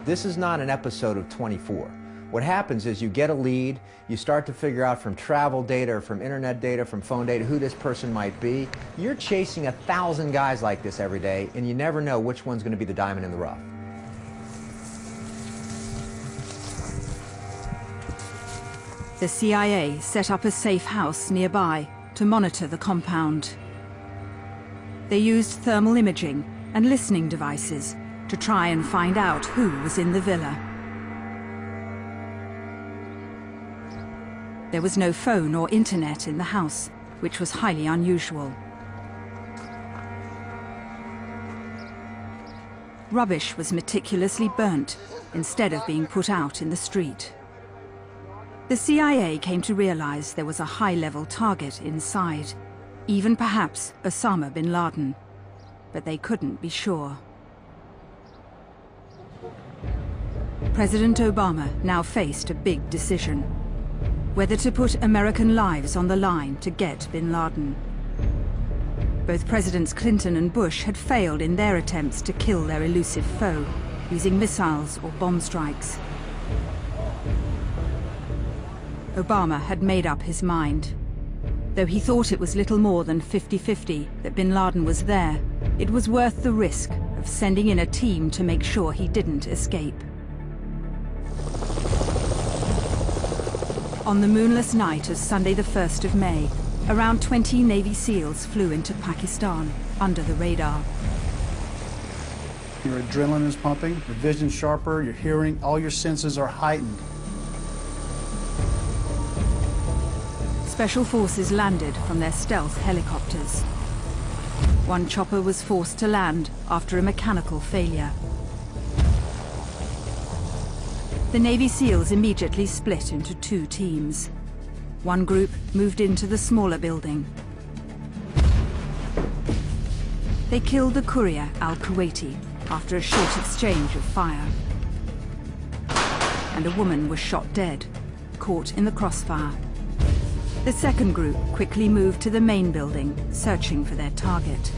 This is not an episode of 24. What happens is you get a lead, you start to figure out from travel data or from internet data, from phone data, who this person might be. You're chasing 1,000 guys like this every day, and you never know which one's going to be the diamond in the rough. The CIA set up a safe house nearby to monitor the compound. They used thermal imaging and listening devices to try and find out who was in the villa. There was no phone or internet in the house, which was highly unusual. Rubbish was meticulously burnt instead of being put out in the street. The CIA came to realize there was a high-level target inside, even perhaps Osama bin Laden, but they couldn't be sure. President Obama now faced a big decision: whether to put American lives on the line to get bin Laden. Both Presidents Clinton and Bush had failed in their attempts to kill their elusive foe, using missiles or bomb strikes. Obama had made up his mind. Though he thought it was little more than 50-50 that bin Laden was there, it was worth the risk of sending in a team to make sure he didn't escape. On the moonless night of Sunday the 1st of May, around 20 Navy SEALs flew into Pakistan under the radar. Your adrenaline is pumping, your vision's sharper, your hearing, all your senses are heightened. Special forces landed from their stealth helicopters. One chopper was forced to land after a mechanical failure. The Navy SEALs immediately split into two teams. One group moved into the smaller building. They killed the courier Al-Kuwaiti after a short exchange of fire. And a woman was shot dead, caught in the crossfire. The second group quickly moved to the main building, searching for their target.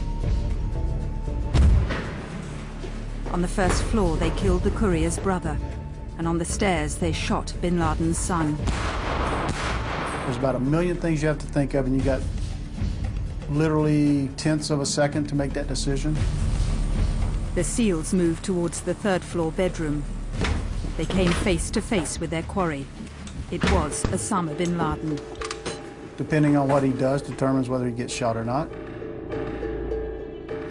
On the first floor, they killed the courier's brother, and on the stairs, they shot bin Laden's son. There's about a million things you have to think of, and you got literally tenths of a second to make that decision. The SEALs moved towards the third-floor bedroom. They came face to face with their quarry. It was Osama bin Laden. Depending on what he does determines whether he gets shot or not.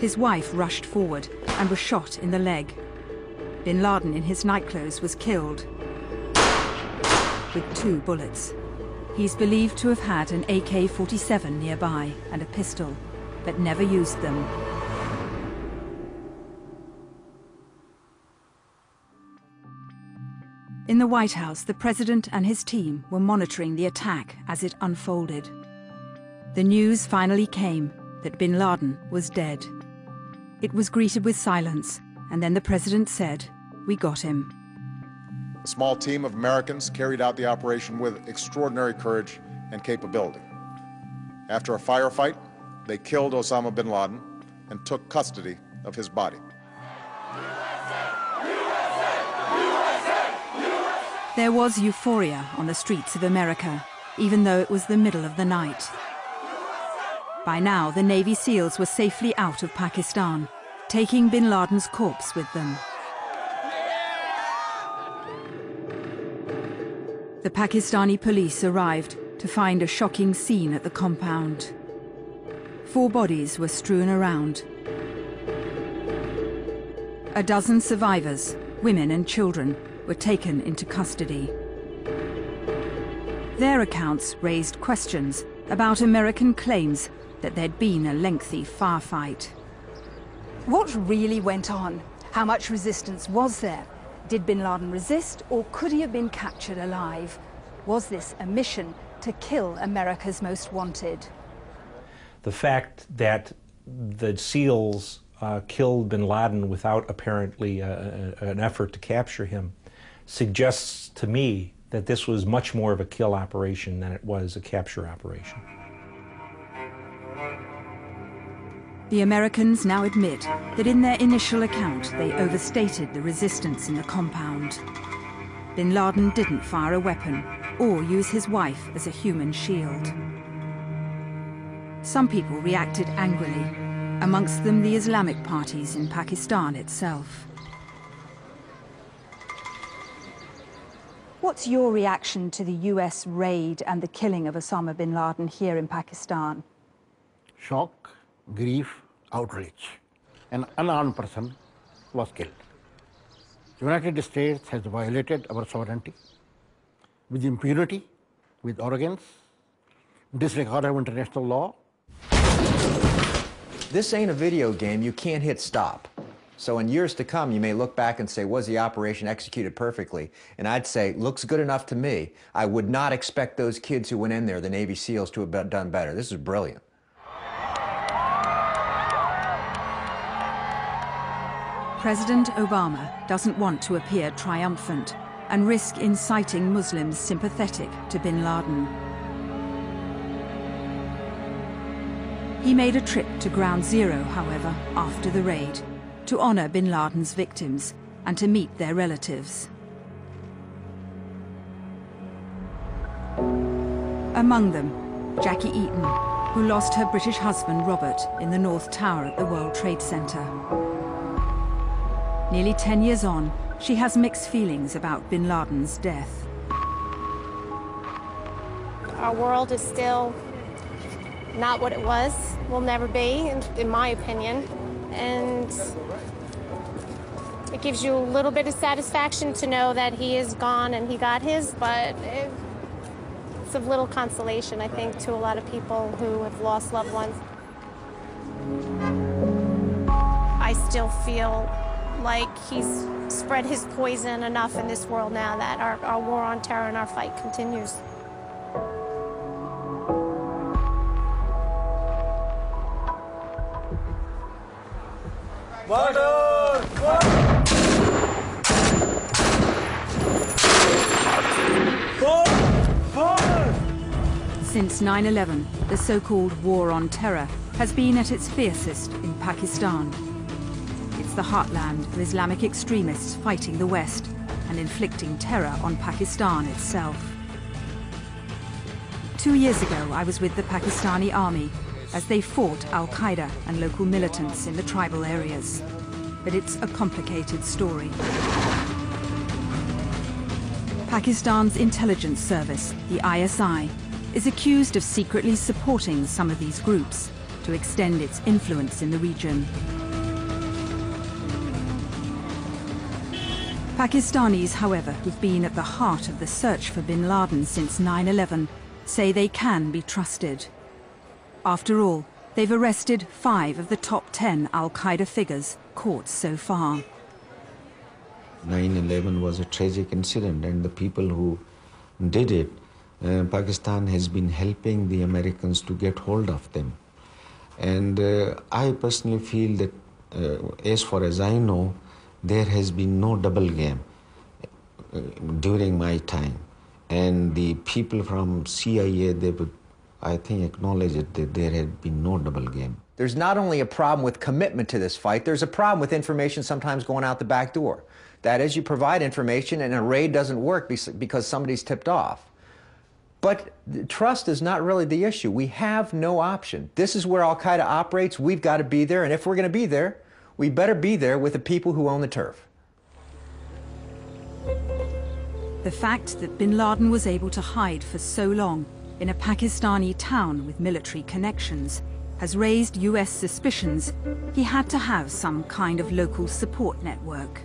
His wife rushed forward and was shot in the leg. Bin Laden, in his nightclothes, was killed with 2 bullets. He's believed to have had an AK-47 nearby and a pistol, but never used them. In the White House, the president and his team were monitoring the attack as it unfolded. The news finally came that bin Laden was dead. It was greeted with silence, and then the president said, "We got him." A small team of Americans carried out the operation with extraordinary courage and capability. After a firefight, they killed Osama bin Laden and took custody of his body. There was euphoria on the streets of America, even though it was the middle of the night. By now, the Navy SEALs were safely out of Pakistan, taking bin Laden's corpse with them. The Pakistani police arrived to find a shocking scene at the compound. 4 bodies were strewn around. A dozen survivors, women and children, were taken into custody. Their accounts raised questions about American claims that there'd been a lengthy firefight. What really went on? How much resistance was there? Did bin Laden resist, or could he have been captured alive? Was this a mission to kill America's most wanted? The fact that the SEALs killed bin Laden without apparently an effort to capture him suggests to me that this was much more of a kill operation than it was a capture operation. The Americans now admit that in their initial account they overstated the resistance in the compound. Bin Laden didn't fire a weapon or use his wife as a human shield. Some people reacted angrily, amongst them the Islamic parties in Pakistan itself. What's your reaction to the US raid and the killing of Osama bin Laden here in Pakistan? Shock, grief, outrage. An unarmed person was killed. The United States has violated our sovereignty with impunity, with arrogance, disregard of international law. This ain't a video game. You can't hit stop. So in years to come, you may look back and say, was the operation executed perfectly? And I'd say, looks good enough to me. I would not expect those kids who went in there, the Navy SEALs, to have done better. This is brilliant. President Obama doesn't want to appear triumphant and risk inciting Muslims sympathetic to bin Laden. He made a trip to Ground Zero, however, after the raid, to honor bin Laden's victims and to meet their relatives. Among them, Jackie Eaton, who lost her British husband Robert in the North Tower at the World Trade Center. Nearly 10 years on, she has mixed feelings about bin Laden's death. Our world is still not what it was, will never be, in my opinion. And it gives you a little bit of satisfaction to know that he is gone and he got his, but it's of little consolation, I think, to a lot of people who have lost loved ones. I still feel like he's spread his poison enough in this world now that our war on terror and our fight continues. Since 9/11, the so-called war on terror has been at its fiercest in Pakistan. It's the heartland of Islamic extremists fighting the West and inflicting terror on Pakistan itself. 2 years ago, I was with the Pakistani army as they fought Al-Qaeda and local militants in the tribal areas. But it's a complicated story. Pakistan's intelligence service, the ISI, is accused of secretly supporting some of these groups to extend its influence in the region. Pakistanis, however, who've been at the heart of the search for bin Laden since 9/11, say they can be trusted. After all, they've arrested 5 of the top 10 Al-Qaeda figures caught so far. 9/11 was a tragic incident, and the people who did it, Pakistan has been helping the Americans to get hold of them. And I personally feel that, as far as I know, there has been no double game during my time. And the people from CIA, they would, I think, acknowledge it, that there had been no double game. There's not only a problem with commitment to this fight, there's a problem with information sometimes going out the back door. That is, you provide information and a raid doesn't work because somebody's tipped off. But trust is not really the issue. We have no option. This is where Al-Qaeda operates. We've got to be there, and if we're going to be there, we better be there with the people who own the turf. The fact that bin Laden was able to hide for so long in a Pakistani town with military connections has raised US suspicions he had to have some kind of local support network.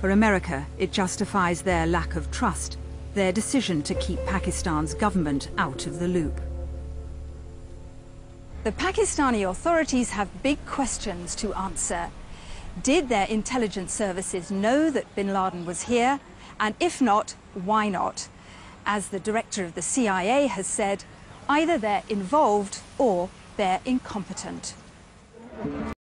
For America, it justifies their lack of trust, their decision to keep Pakistan's government out of the loop. The Pakistani authorities have big questions to answer. Did their intelligence services know that bin Laden was here? And if not, why not? As the director of the CIA has said, either they're involved or they're incompetent.